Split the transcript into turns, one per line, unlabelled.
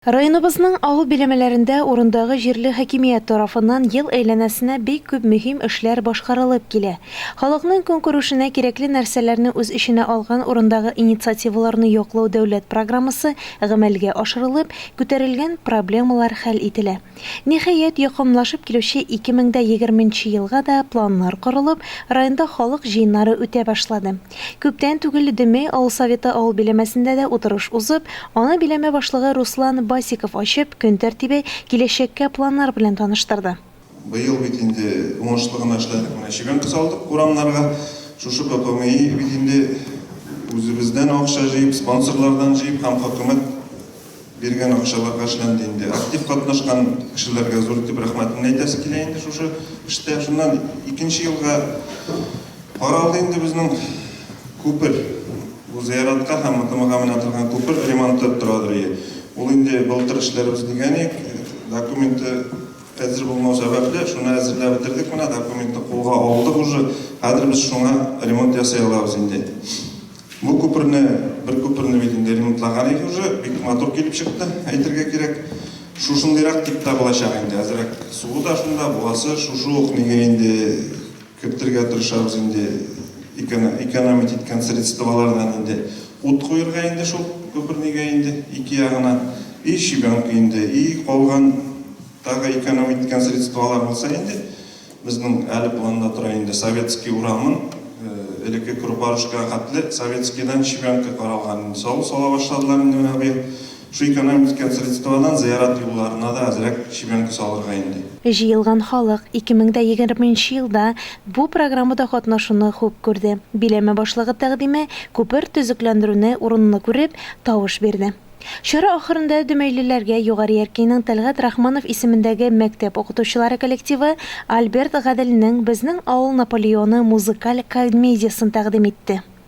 Районыбызның авыл биләмәләрендә урындагы җирле хакимият тарафыннан ел әйләнәсенә бик күп мөһим эшләр башкарылып килә. Халыкның көнкүрешенә кирәкле нәрсәләрне үз эченә алган урындагы инициативаларны яклау дәүләт программасы гамәлгә ашырылып, күтәрелгән проблемалар хәл ителә. Ниһаять, якынлашып килүче 2020 елга да планнар корылып, районда халык җыеннары үтә башлады. Күптән түгел Дөмей авыл советы авыл биләмәсендә дә утырыш узып, аны биләмә башлыгы Руслан Басиков ачып, көн тәртибе киләчәккә планнар белән таныштырды.
Быел бит инде уңышлыгына эшләдек, менә чибән салдык урамнарга. Шушы ППМИ бит инде үзебездән акча җыеп, спонсорлардан җыеп һәм хөкүмәт биргән акчаларга эшләнде инде. Актив катнашкан кешеләргә зур итеп рәхмәтен әйтәсе килә инде шушы эштә. Шуннан 2нче елга каралды инде безнең күпер. Бу зыяратка һәм МТМга менә торган күпер ремонтлап торадыр. Ул инде былтыр эшләрбез дигәнек, документы әзер булмау сәбәпле, шуны әзерләп бетердек, менә документны кулга алдык уже. Хәзер без шуңа ремонт ясый алабыз инде. Бу күперне, бер күперне бит инде ремонтлаган иде уже, бик матур килеп чыкты. Әйтергә кирәк, шушындыйрак типта булачак инде. Әзрәк суы да шунда, буасы шушы ук нигә инде көптергә тырышабыз инде. Экономить иткән средствалардан инде ут куярга инде шул күпернегә инде ике ягына и шибәнка инде и калган тагы экономить иткән средствалар булса инде безнең әле планда тора инде советский урамын элекке Крупарушка хәтле советскийдан шибәнка каралган сала башладылар инде менә бу шу экономить иткән средствадан зыярат юлларына да әзрәк шибәнка салырга инде.
Җыелган халык 2020 елда бу программада катнашуны хуп күрде. Биләмә башлыгы тәкъдиме күпер төзекләндерүне урынны күреп тавыш бирде. Чара ахырында дөмәйлеләргә Югары Яркәйнең Тәлгат Рахманов исемендәге мәктәп укытучылары коллективы Альберт Гаделнең "Безнең авыл Наполеоны" музыкаль комедиясын тәкъдим итте.